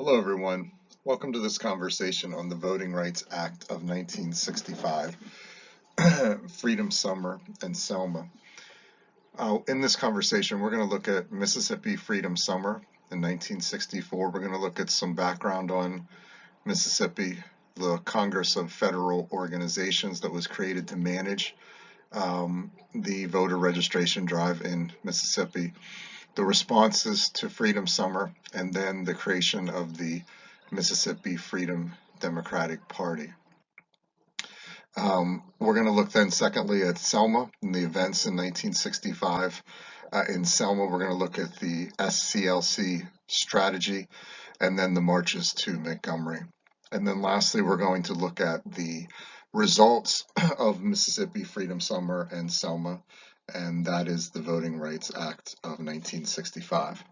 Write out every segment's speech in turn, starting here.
Hello, everyone. Welcome to this conversation on the Voting Rights Act of 1965, Freedom Summer, and Selma. In this conversation, we're going to look at Mississippi Freedom Summer in 1964. We're going to look at some background on Mississippi, the Congress of Federal Organizations that was created to manage the voter registration drive in Mississippi, the responses to Freedom Summer, and then the creation of the Mississippi Freedom Democratic Party. We're going to look then, secondly, at Selma and the events in 1965. In Selma, we're going to look at the SCLC strategy and then the marches to Montgomery. And then lastly, we're going to look at the results of Mississippi Freedom Summer and Selma, and that is the Voting Rights Act of 1965.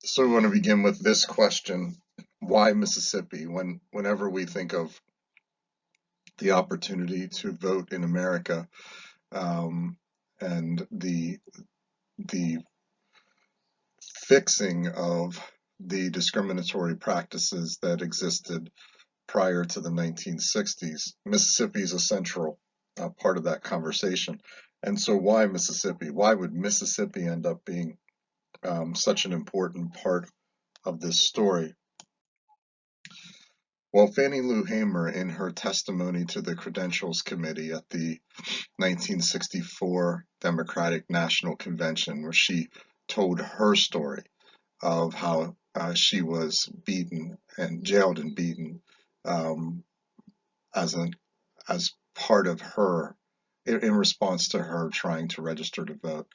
So we want to begin with this question: why Mississippi? Whenever we think of the opportunity to vote in America, and the fixing of the discriminatory practices that existed prior to the 1960s, Mississippi is a central part of that conversation. And so why Mississippi? Why would Mississippi end up being such an important part of this story? Well, Fannie Lou Hamer, in her testimony to the Credentials Committee at the 1964 Democratic National Convention, where she told her story of how she was beaten and jailed and beaten um, as as part of her in response to her trying to register to vote.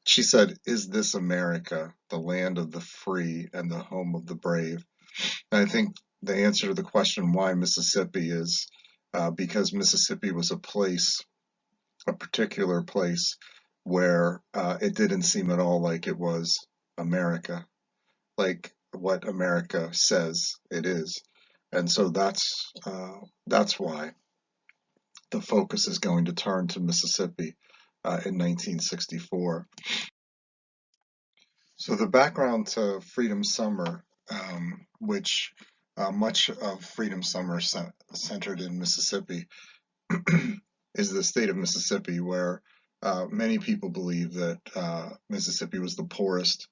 She said, "Is this America, the land of the free and the home of the brave?" And I think the answer to the question why Mississippi is because Mississippi was a particular place where it didn't seem at all like it was America, like what America says it is. And so that's why the focus is going to turn to Mississippi in 1964. So the background to Freedom Summer, which much of Freedom Summer centered in Mississippi, is the state of Mississippi, where many people believe that Mississippi was the poorest,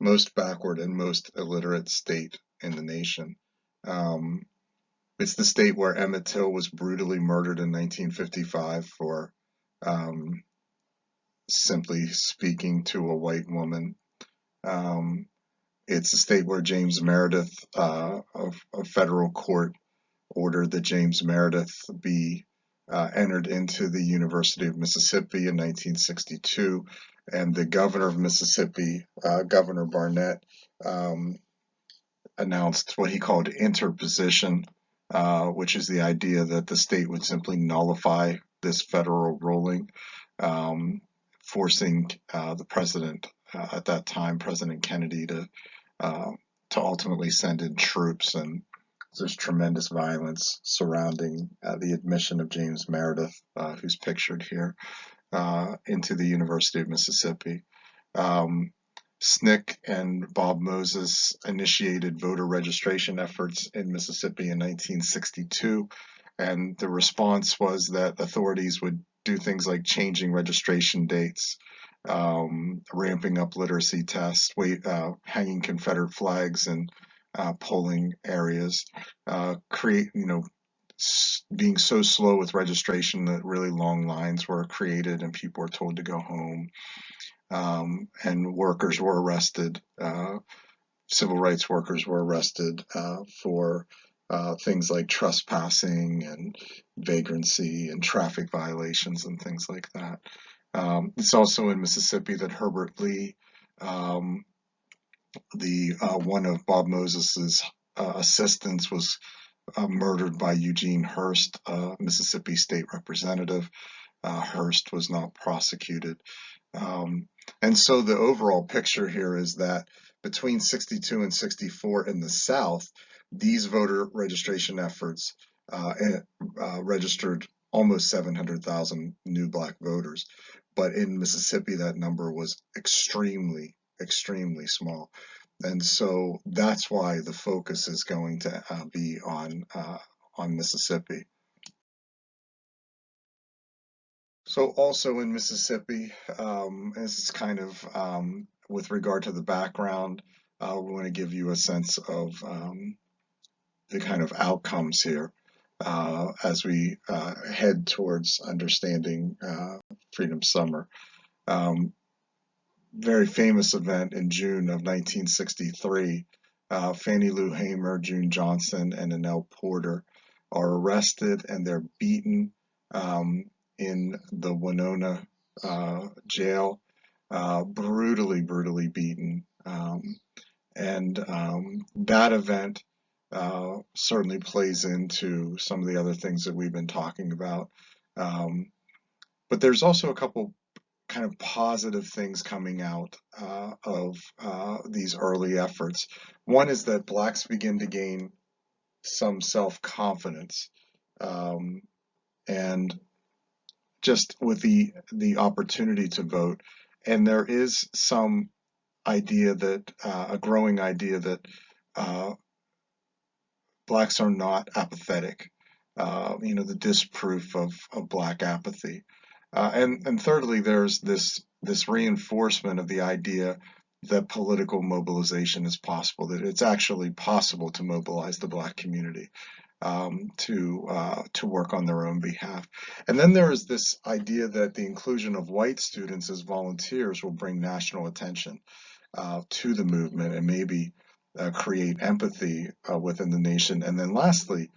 most backward, and most illiterate state in the nation. Um, it's the state where Emmett Till was brutally murdered in 1955 for um, simply speaking to a white woman. Um, it's a state where James Meredith, of a federal court, ordered that James Meredith be entered into the University of Mississippi in 1962, and the governor of Mississippi, Governor Barnett, um, announced what he called interposition, which is the idea that the state would simply nullify this federal ruling, um, forcing the president at that time, President Kennedy, uh, to ultimately send in troops. And there's tremendous violence surrounding the admission of James Meredith, who's pictured here, into the University of Mississippi. Um, SNCC and Bob Moses initiated voter registration efforts in Mississippi in 1962, and the response was that authorities would do things like changing registration dates, ramping up literacy tests, hanging Confederate flags in polling areas, create, being so slow with registration that really long lines were created and people were told to go home, and workers were arrested. Civil rights workers were arrested for things like trespassing and vagrancy and traffic violations and things like that. It's also in Mississippi that Herbert Lee, um, the one of Bob Moses's assistants, was murdered by Eugene Hurst, Mississippi state representative. Hurst was not prosecuted. And so the overall picture here is that between 62 and 64 in the South, these voter registration efforts registered almost 700,000 new black voters. But in Mississippi, that number was extremely, extremely small. And so that's why the focus is going to be on Mississippi. So also in Mississippi, this is kind of with regard to the background, we want to give you a sense of the kind of outcomes here as we head towards understanding Freedom Summer. Um, Very famous event in June of 1963. Fannie Lou Hamer, June Johnson, and Annelle Porter are arrested and they're beaten in the Winona jail, brutally beaten. And that event certainly plays into some of the other things that we've been talking about. Um, but there's also a couple kind of positive things coming out of these early efforts. One is that blacks begin to gain some self-confidence, um, and just with the opportunity to vote. And there is some idea that a growing idea that uh, blacks are not apathetic. The disproof of black apathy. And thirdly, there's this reinforcement of the idea that political mobilization is possible, that it's actually possible to mobilize the black community to work on their own behalf. And then there is this idea that the inclusion of white students as volunteers will bring national attention to the movement and maybe create empathy within the nation. And then lastly,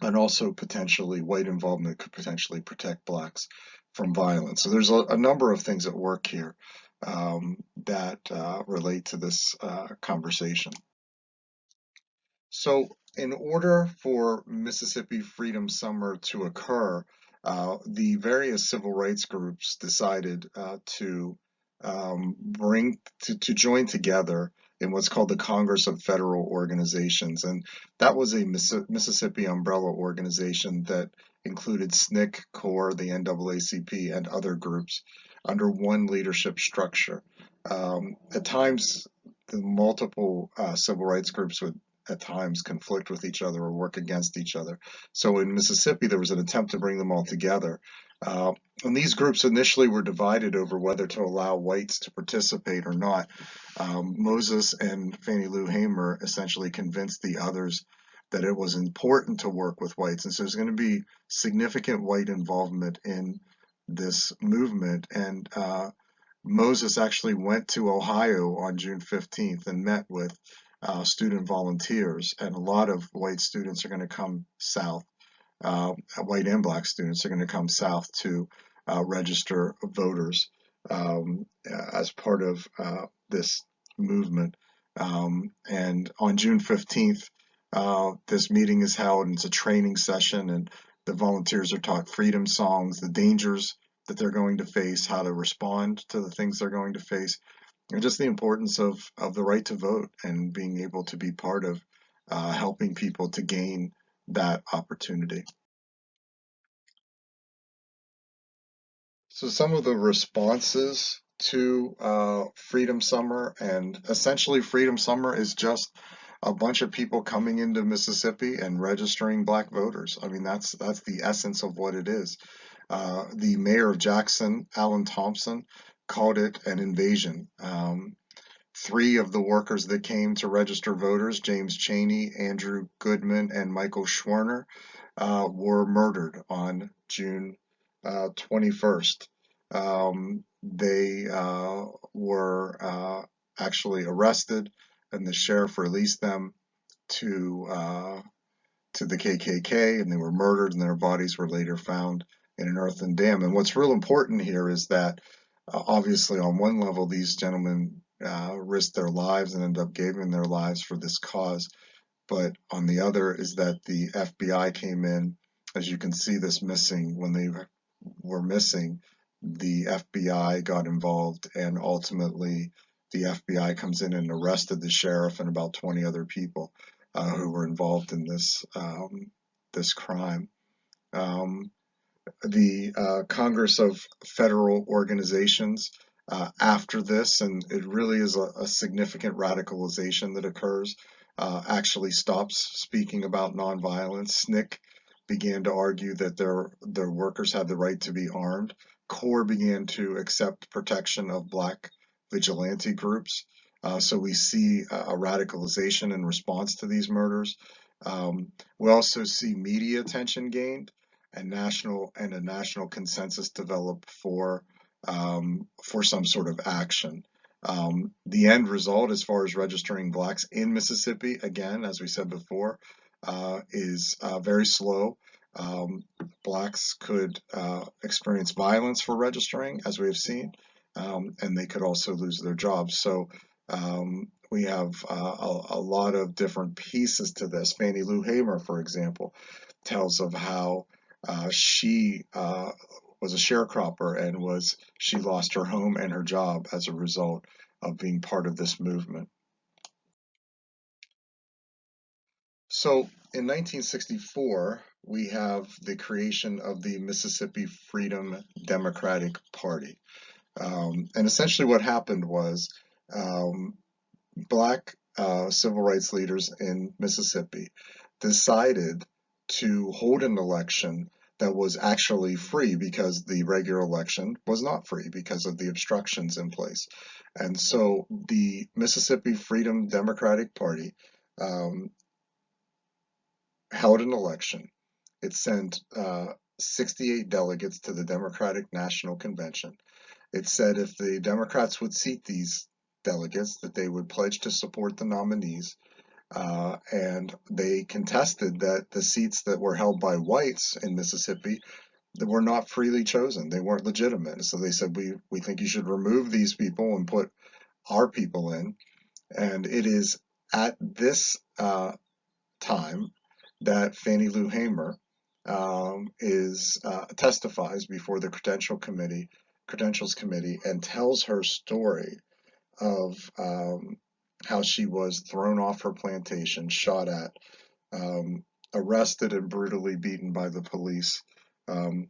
and also potentially white involvement could potentially protect blacks from violence. So there's a number of things at work here that relate to this conversation. So in order for Mississippi Freedom Summer to occur, the various civil rights groups decided to join together in what's called the Congress of Federal Organizations, and that was a Mississippi umbrella organization that included SNCC, CORE, the NAACP, and other groups under one leadership structure. At times, the multiple civil rights groups would at times conflict with each other or work against each other. So in Mississippi, there was an attempt to bring them all together. Uh, and these groups initially were divided over whether to allow whites to participate or not. Moses and Fannie Lou Hamer essentially convinced the others that it was important to work with whites. And so there's going to be significant white involvement in this movement. And Moses actually went to Ohio on June 15th and met with student volunteers, and a lot of white students are going to come south. White and black students are going to come south to register voters as part of this movement. And on June 15th, this meeting is held, and it's a training session, and the volunteers are taught freedom songs, the dangers that they're going to face, how to respond to the things they're going to face, and just the importance of the right to vote and being able to be part of helping people to gain that opportunity. So some of the responses to Freedom Summer, and essentially Freedom Summer is just a bunch of people coming into Mississippi and registering black voters. I mean, that's the essence of what it is. The mayor of Jackson, Alan Thompson, called it an invasion. Three of the workers that came to register voters, James Chaney, Andrew Goodman, and Michael Schwerner, were murdered on June 21st. They were actually arrested, and the sheriff released them to the KKK, and they were murdered, and their bodies were later found in an earthen dam. And what's real important here is that obviously, on one level, these gentlemen risked their lives and ended up giving their lives for this cause. But on the other is that the FBI came in, as you can see this missing, when they were missing, the FBI got involved, and ultimately the FBI comes in and arrested the sheriff and about 20 other people who were involved in this crime. The Congress of Federal Organizations after this, and it really is a significant radicalization that occurs, actually stops speaking about nonviolence. SNCC began to argue that their workers had the right to be armed. CORE began to accept protection of Black vigilante groups. So we see a radicalization in response to these murders. We also see media attention gained and a national consensus develop for some sort of action. The end result, as far as registering blacks in Mississippi, again, as we said before, is very slow. Um, Blacks could experience violence for registering, as we have seen, and they could also lose their jobs. So we have a lot of different pieces to this. Fannie Lou Hamer, for example, tells of how she was a sharecropper and she lost her home and her job as a result of being part of this movement. So in 1964, we have the creation of the Mississippi Freedom Democratic Party. And essentially what happened was um, black civil rights leaders in Mississippi decided to hold an election that was actually free because the regular election was not free because of the obstructions in place. And so the Mississippi Freedom Democratic Party um, held an election. It sent 68 delegates to the Democratic National Convention. It said if the Democrats would seat these delegates, that they would pledge to support the nominees. And they contested that the seats that were held by whites in Mississippi that were not freely chosen. They weren't legitimate. So they said, we think you should remove these people and put our people in. And it is at this time that Fannie Lou Hamer testifies before the Credentials Committee, and tells her story of how she was thrown off her plantation, shot at, arrested, and brutally beaten by the police, um,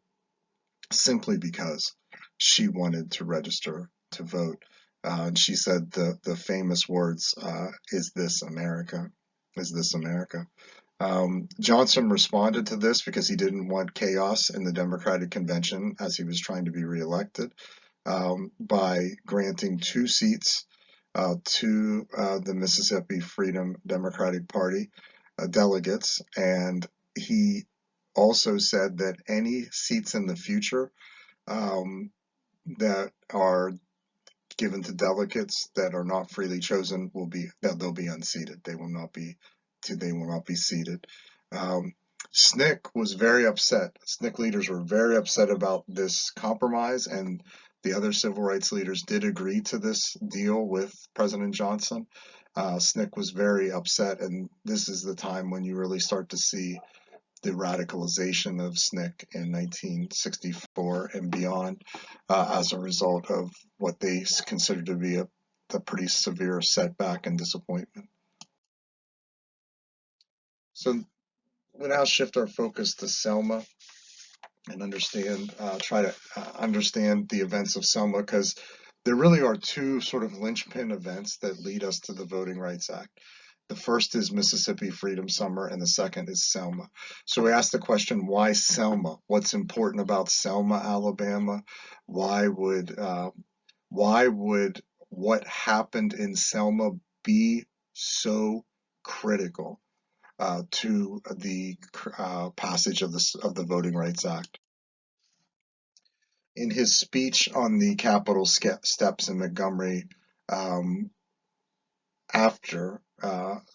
simply because she wanted to register to vote. And she said the famous words, "Is this America? Is this America?" Johnson responded to this because he didn't want chaos in the Democratic convention as he was trying to be reelected, by granting 2 seats to the Mississippi Freedom Democratic Party delegates. And he also said that any seats in the future um, that are given to delegates that are not freely chosen that they'll be unseated. They will not be seated. Um, SNCC was very upset. SNCC leaders were very upset about this compromise, and the other civil rights leaders did agree to this deal with President Johnson. SNCC was very upset, and this is the time when you really start to see the radicalization of SNCC in 1964 and beyond, as a result of what they considered to be a pretty severe setback and disappointment. So we now shift our focus to Selma and try to understand the events of Selma, because there really are 2 sort of linchpin events that lead us to the Voting Rights Act. The first is Mississippi Freedom Summer, and the second is Selma. So we asked the question, why Selma? What's important about Selma, Alabama? Why would uh, why would what happened in Selma be so critical to the passage of the Voting Rights Act? In his speech on the Capitol steps in Montgomery, um, after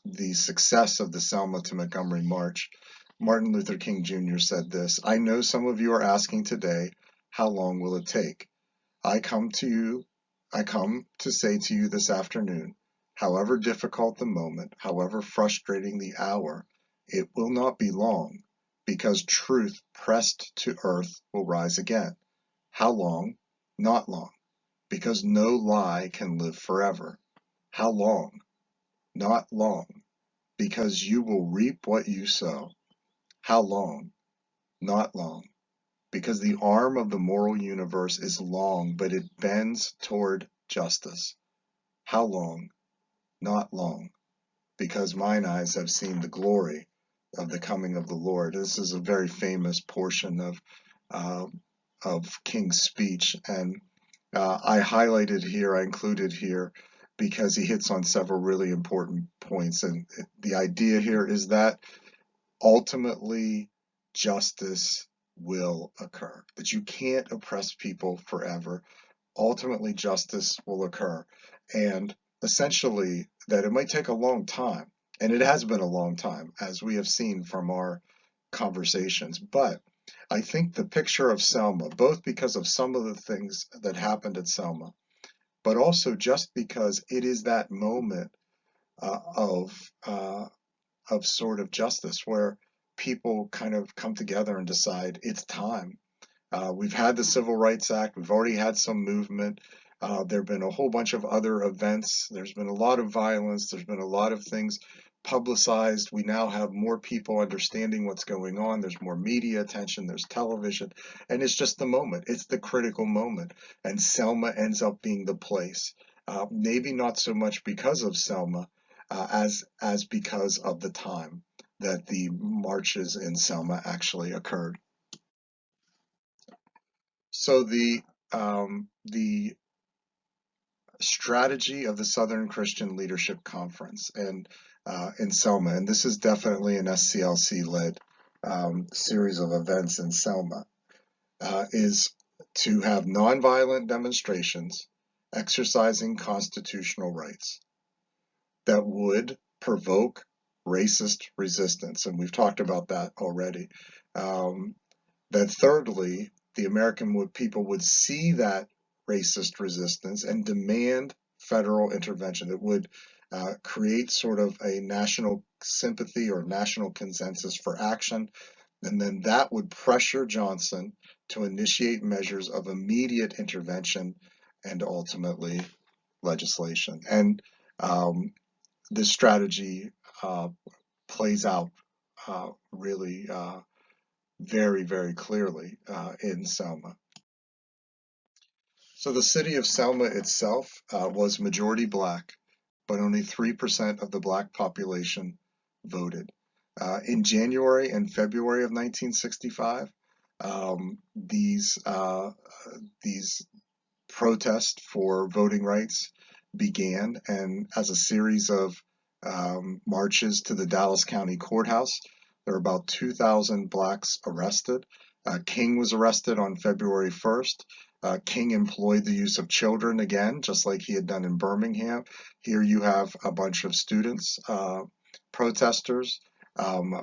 the success of the Selma to Montgomery March, Martin Luther King Jr. said this: "I know some of you are asking today, how long will it take? I come to you, I come to say to you this afternoon, however difficult the moment, however frustrating the hour, it will not be long, because truth pressed to earth will rise again. How long? Not long, because no lie can live forever. How long? Not long, because you will reap what you sow. How long? Not long, because the arm of the moral universe is long, but it bends toward justice. How long? Not long, because mine eyes have seen the glory of the coming of the Lord. This is a very famous portion uh, of King's speech, and I highlighted here, I included here, because he hits on several really important points. And the idea here is that ultimately justice will occur, that you can't oppress people forever. Ultimately, justice will occur. And essentially, that it might take a long time. And it has been a long time, as we have seen from our conversations. But I think the picture of Selma, both because of some of the things that happened at Selma, but also just because it is that moment uh, of uh, of sort of justice where people kind of come together and decide it's time. We've had the Civil Rights Act. We've already had some movement. There have been a whole bunch of other events. There's been a lot of violence. There's been a lot of things publicized. We now have more people understanding what's going on. There's more media attention. There's television. And it's just the moment. It's the critical moment. And Selma ends up being the place. Maybe not so much because of Selma as because of the time that the marches in Selma actually occurred. So the strategy of the Southern Christian Leadership Conference and in Selma, and this is definitely an SCLC led series of events in Selma, is to have nonviolent demonstrations exercising constitutional rights that would provoke racist resistance, and we've talked about that already. Um, that thirdly, the American people would see that racist resistance and demand federal intervention. It would create sort of a national sympathy or national consensus for action, and then that would pressure Johnson to initiate measures of immediate intervention and ultimately legislation. And this strategy uh, plays out really very, very clearly in Selma. So the city of Selma itself was majority black, but only 3% of the black population voted. In January and February of 1965, these protests for voting rights began, and as a series of marches to the Dallas County Courthouse, there were about 2,000 blacks arrested. King was arrested on February 1st. King employed the use of children again, just like he had done in Birmingham. Here you have a bunch of students, protesters,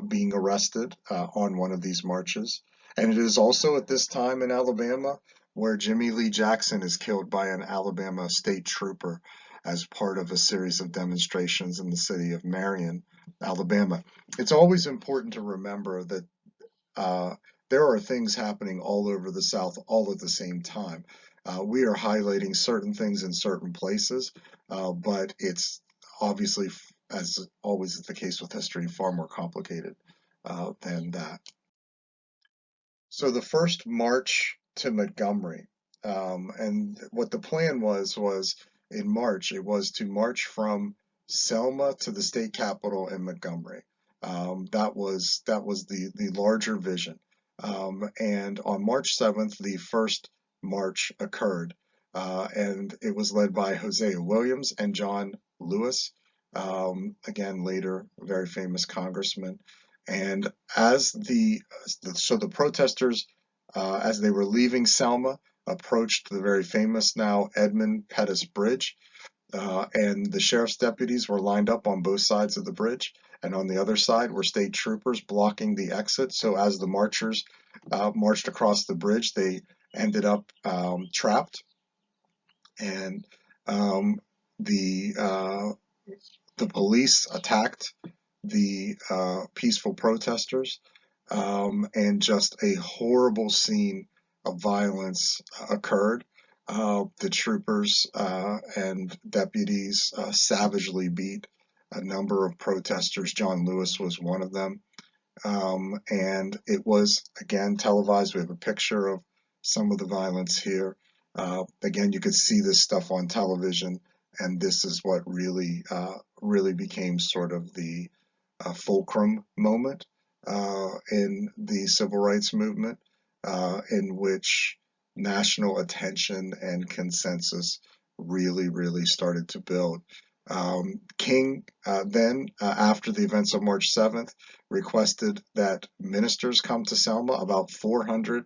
being arrested on one of these marches. And it is also at this time in Alabama where Jimmy Lee Jackson is killed by an Alabama state trooper as part of a series of demonstrations in the city of Marion, Alabama. It's always important to remember that uh, there are things happening all over the South all at the same time. We are highlighting certain things in certain places, but it's obviously, as always is the case with history, far more complicated than that. So the first march to Montgomery, and what the plan was in March, it was to march from Selma to the state capitol in Montgomery. That was the larger vision. And on March 7th, the first march occurred, and it was led by Hosea Williams and John Lewis, again later a very famous congressman. And as the protesters, as they were leaving Selma, approached the very famous now Edmund Pettus Bridge, and the sheriff's deputies were lined up on both sides of the bridge, and on the other side were state troopers blocking the exit. So as the marchers marched across the bridge, they ended up trapped, and um, the uh, the police attacked the peaceful protesters, and just a horrible scene of violence occurred. The troopers and deputies savagely beat a number of protesters. John Lewis was one of them. And it was, again, televised. We have a picture of some of the violence here. Again, you could see this stuff on television, and this is what really became sort of the fulcrum moment in the civil rights movement, in which national attention and consensus really started to build. King then, after the events of March 7th, requested that ministers come to Selma. About 400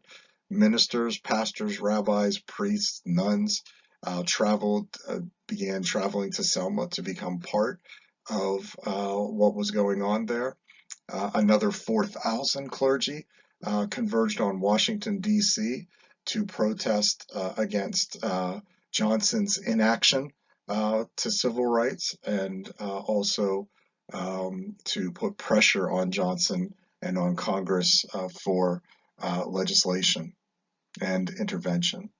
ministers, pastors, rabbis, priests, nuns began traveling to Selma to become part of what was going on there. Another 4,000 clergy converged on Washington, D.C. to protest against Johnson's inaction to civil rights, and also to put pressure on Johnson and on Congress for legislation and intervention.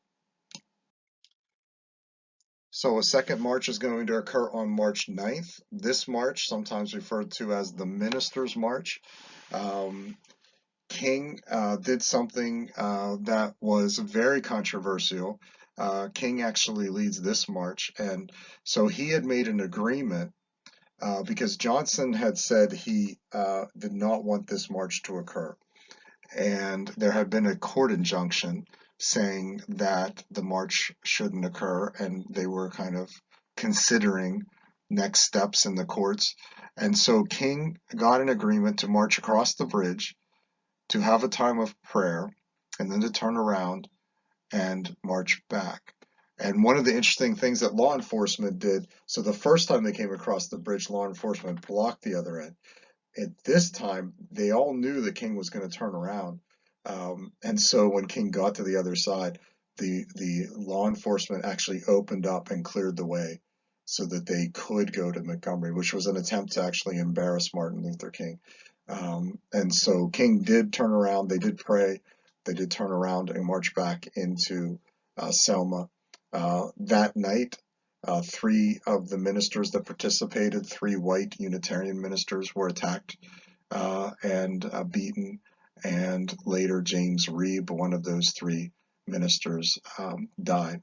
So a second march is going to occur on March 9th. This march, sometimes referred to as the Ministers' March, King did something that was very controversial. King actually leads this march, and so he had made an agreement because Johnson had said he did not want this march to occur, and there had been a court injunction saying that the march shouldn't occur, and they were kind of considering next steps in the courts. And so King got an agreement to march across the bridge, to have a time of prayer, and then to turn around and march back. And one of the interesting things that law enforcement did, so the first time they came across the bridge, law enforcement blocked the other end. At this time, they all knew the King was going to turn around. And so when King got to the other side, the law enforcement actually opened up and cleared the way so that they could go to Montgomery, which was an attempt to actually embarrass Martin Luther King. And so King did turn around, they did pray, they did turn around and march back into Selma. That night, three of the ministers that participated, three white Unitarian ministers, were attacked and beaten, and later James Reeb, one of those three ministers, died.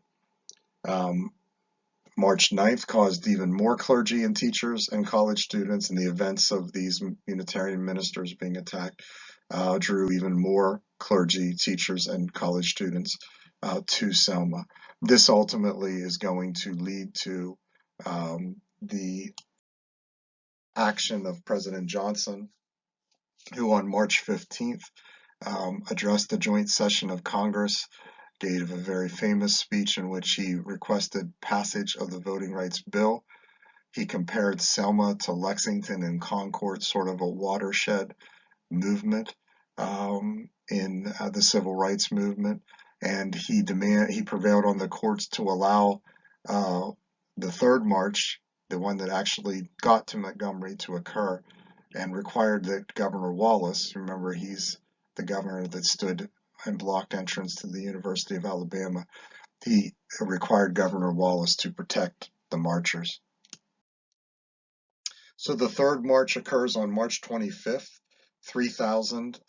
March 9th caused even more clergy and teachers and college students, and the events of these Unitarian ministers being attacked drew even more clergy, teachers, and college students to Selma. This ultimately is going to lead to the action of President Johnson, who on March 15th addressed the joint session of Congress, gave a very famous speech in which he requested passage of the Voting Rights Bill. He compared Selma to Lexington and Concord, sort of a watershed movement in the civil rights movement, and he prevailed on the courts to allow the third march, the one that actually got to Montgomery, to occur, and required that Governor Wallace, remember he's the governor that stood and blocked entrance to the University of Alabama, he required Governor Wallace to protect the marchers. So the third march occurs on March 25th. 3,000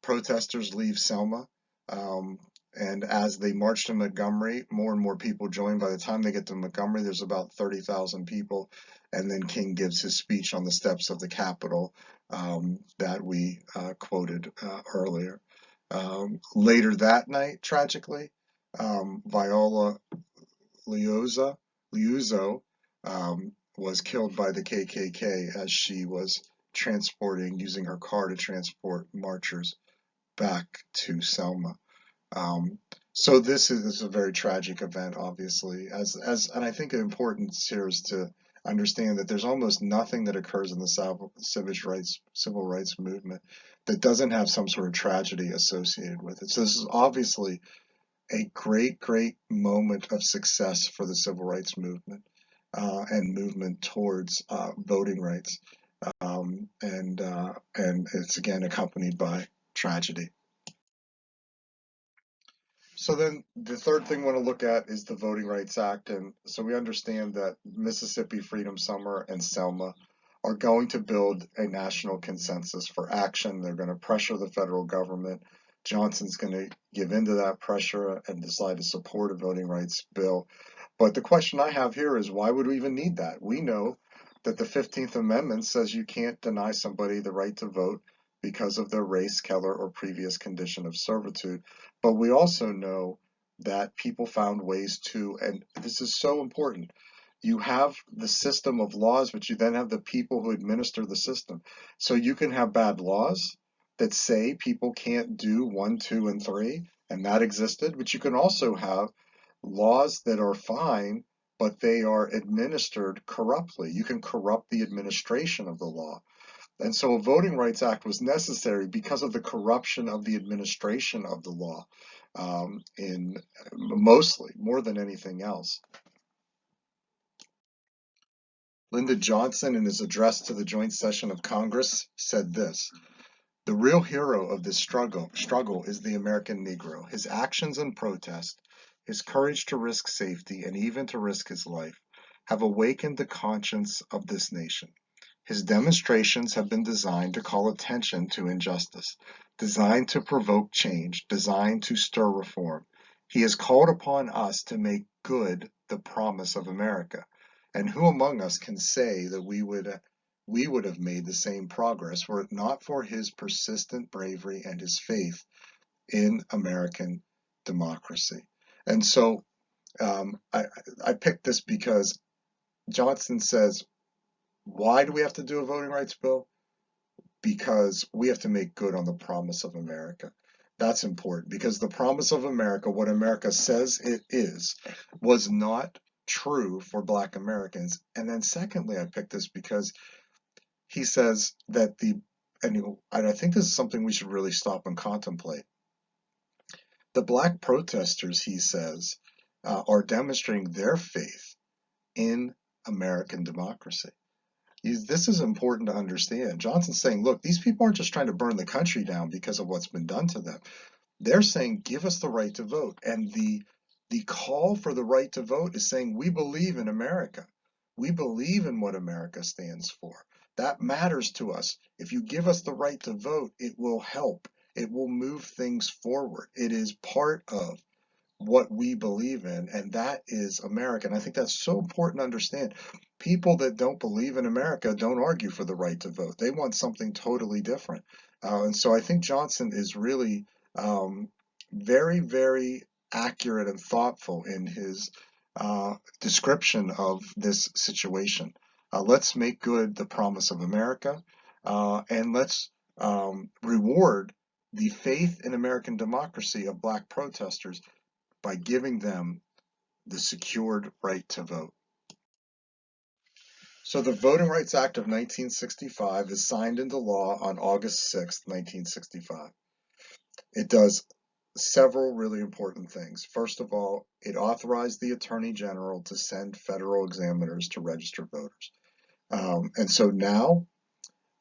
protesters leave Selma. And as they march to Montgomery, more and more people join. By the time they get to Montgomery, there's about 30,000 people. And then King gives his speech on the steps of the Capitol that we quoted earlier. Later that night, tragically, Viola Liuzzo was killed by the KKK as she was using her car to transport marchers back to Selma. So this is a very tragic event, obviously, and I think the importance here is to understand that there's almost nothing that occurs in the civil rights movement that doesn't have some sort of tragedy associated with it. So this is obviously a great moment of success for the civil rights movement and movement towards voting rights, and it's again accompanied by tragedy. So then the third thing we want to look at is the Voting Rights Act. And so we understand that Mississippi Freedom Summer and Selma are going to build a national consensus for action. They're going to pressure the federal government. Johnson's going to give into that pressure and decide to support a voting rights bill. But the question I have here is, why would we even need that? We know that the 15th Amendment says you can't deny somebody the right to vote because of their race, color, or previous condition of servitude. But we also know that people found ways to, and this is so important, you have the system of laws, but you then have the people who administer the system. So you can have bad laws that say people can't do 1, 2, and 3, and that existed, but you can also have laws that are fine, but they are administered corruptly. You can corrupt the administration of the law. And so a Voting Rights Act was necessary because of the corruption of the administration of the law, in mostly, more than anything else. Lyndon Johnson, in his address to the joint session of Congress, said this: "The real hero of this struggle is the American Negro. His actions and protest, his courage to risk safety and even to risk his life, have awakened the conscience of this nation. His demonstrations have been designed to call attention to injustice, designed to provoke change, designed to stir reform. He has called upon us to make good the promise of America. And who among us can say that we would have made the same progress were it not for his persistent bravery and his faith in American democracy?" And so I picked this because Johnson says, why do we have to do a voting rights bill? Because we have to make good on the promise of America. That's important because the promise of America, what America says it is, was not true for Black Americans. And then secondly, I picked this because he says that and I think this is something we should really stop and contemplate. The Black protesters, he says, are demonstrating their faith in American democracy. This is important to understand. Johnson's saying, look, these people aren't just trying to burn the country down because of what's been done to them. They're saying, give us the right to vote. And the call for the right to vote is saying, we believe in America. We believe in what America stands for. That matters to us. If you give us the right to vote, it will help. It will move things forward. It is part of what we believe in, and that is America. And I think that's so important to understand. People that don't believe in America don't argue for the right to vote. They want something totally different. And so I think Johnson is really very, very accurate and thoughtful in his description of this situation. Let's make good the promise of America, and let's reward the faith in American democracy of Black protesters by giving them the secured right to vote. So the Voting Rights Act of 1965 is signed into law on August 6, 1965. It does several really important things. First of all, it authorized the Attorney General to send federal examiners to register voters. And so now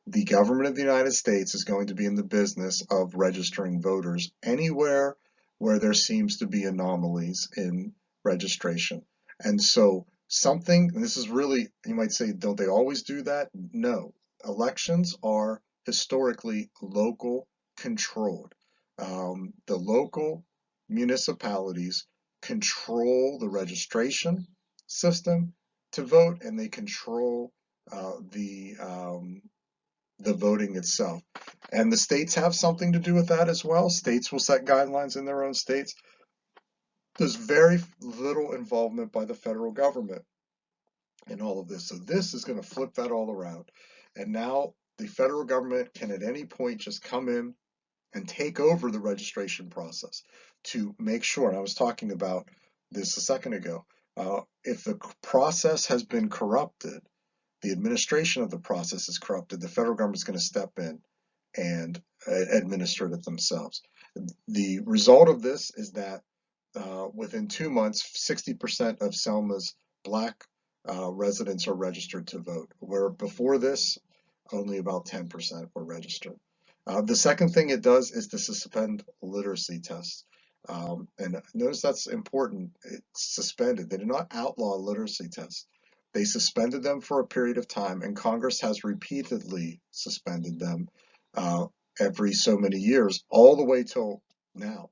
the government of the United States is going to be in the business of registering voters anywhere where there seems to be anomalies in registration. And so and this is really, you might say, don't they always do that? No. Elections are historically local controlled. The local municipalities control the registration system to vote, and they control uh, the um, the voting itself. And the states have something to do with that as well. States will set guidelines in their own states. There's very little involvement by the federal government in all of this. So this is going to flip that all around. And now the federal government can at any point just come in and take over the registration process to make sure, and I was talking about this a second ago, if the process has been corrupted, the administration of the process is corrupted, the federal government is going to step in and administer it themselves. The result of this is that within 2 months, 60% of Selma's Black residents are registered to vote, where before this, only about 10% were registered. The second thing it does is to suspend literacy tests. And notice that's important. It's suspended. They did not outlaw literacy tests. They suspended them for a period of time, and Congress has repeatedly suspended them every so many years, all the way till now.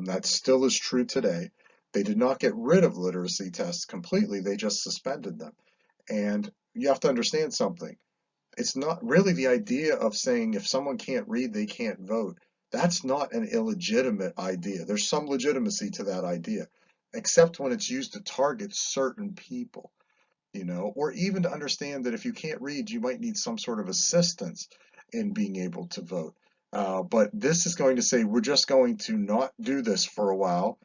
That still is true today. They did not get rid of literacy tests completely, they just suspended them. And you have to understand something. It's not really the idea of saying if someone can't read, they can't vote. That's not an illegitimate idea. There's some legitimacy to that idea, except when it's used to target certain people, or even to understand that if you can't read, you might need some sort of assistance in being able to vote. But this is going to say we're just going to not do this for a while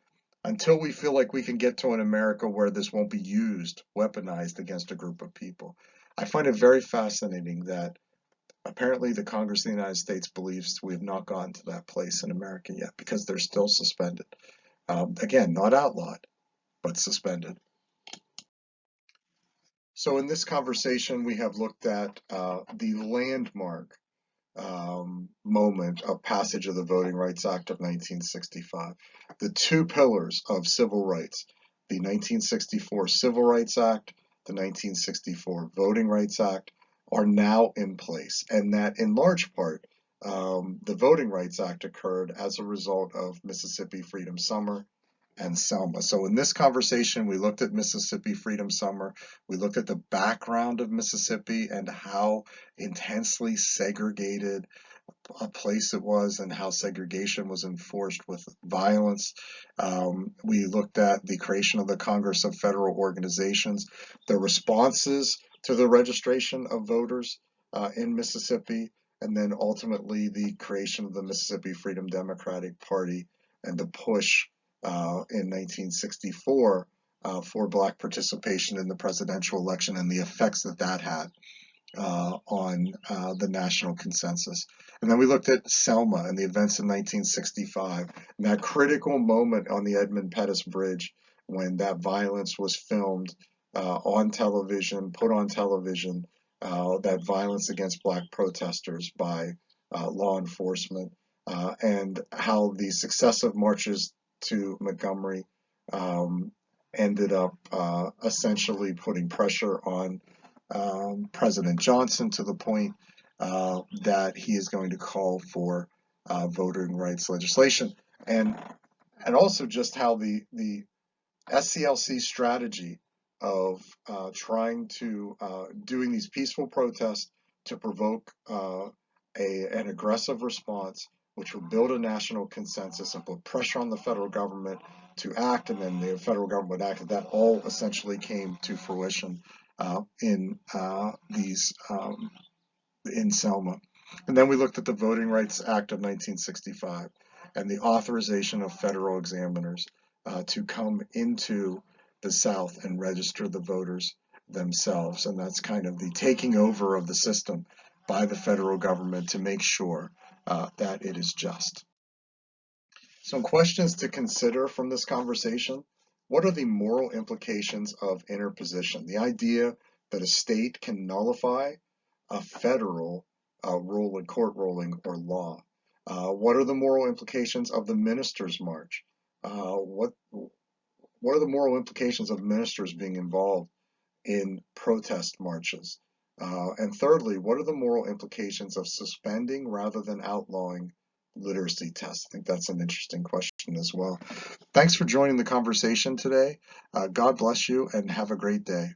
until we feel like we can get to an America where this won't be used, weaponized against a group of people. I find it very fascinating that apparently the Congress of the United States believes we have not gotten to that place in America yet because they're still suspended. Again, not outlawed, but suspended. So in this conversation, we have looked at the landmark moment of passage of the Voting Rights Act of 1965, the two pillars of civil rights, the 1964 Civil Rights Act, the 1964 Voting Rights Act, are now in place, and that in large part, the Voting Rights Act occurred as a result of Mississippi Freedom Summer and Selma. So in this conversation, we looked at Mississippi Freedom Summer. We looked at the background of Mississippi and how intensely segregated a place it was and how segregation was enforced with violence. We looked at the creation of the Congress of Federal Organizations, the responses to the registration of voters in Mississippi, and then ultimately the creation of the Mississippi Freedom Democratic Party and the push in 1964 for Black participation in the presidential election and the effects that that had on the national consensus. And then we looked at Selma and the events in 1965, and that critical moment on the Edmund Pettus Bridge when that violence was filmed on television, put on television, that violence against Black protesters by law enforcement, and how the successive marches to Montgomery ended up essentially putting pressure on President Johnson to the point that he is going to call for voting rights legislation, and also just how the SCLC strategy of trying to doing these peaceful protests to provoke an aggressive response, which would build a national consensus and put pressure on the federal government to act, and then the federal government would act. That all essentially came to fruition in these in Selma. And then we looked at the Voting Rights Act of 1965 and the authorization of federal examiners to come into the South and register the voters themselves. And that's kind of the taking over of the system by the federal government to make sure that it is just. Some questions to consider from this conversation. What are the moral implications of interposition? The idea that a state can nullify a federal rule, court ruling, or law. What are the moral implications of the Ministers' March? What are the moral implications of ministers being involved in protest marches? And thirdly, what are the moral implications of suspending rather than outlawing literacy tests? I think that's an interesting question as well. Thanks for joining the conversation today. God bless you and have a great day.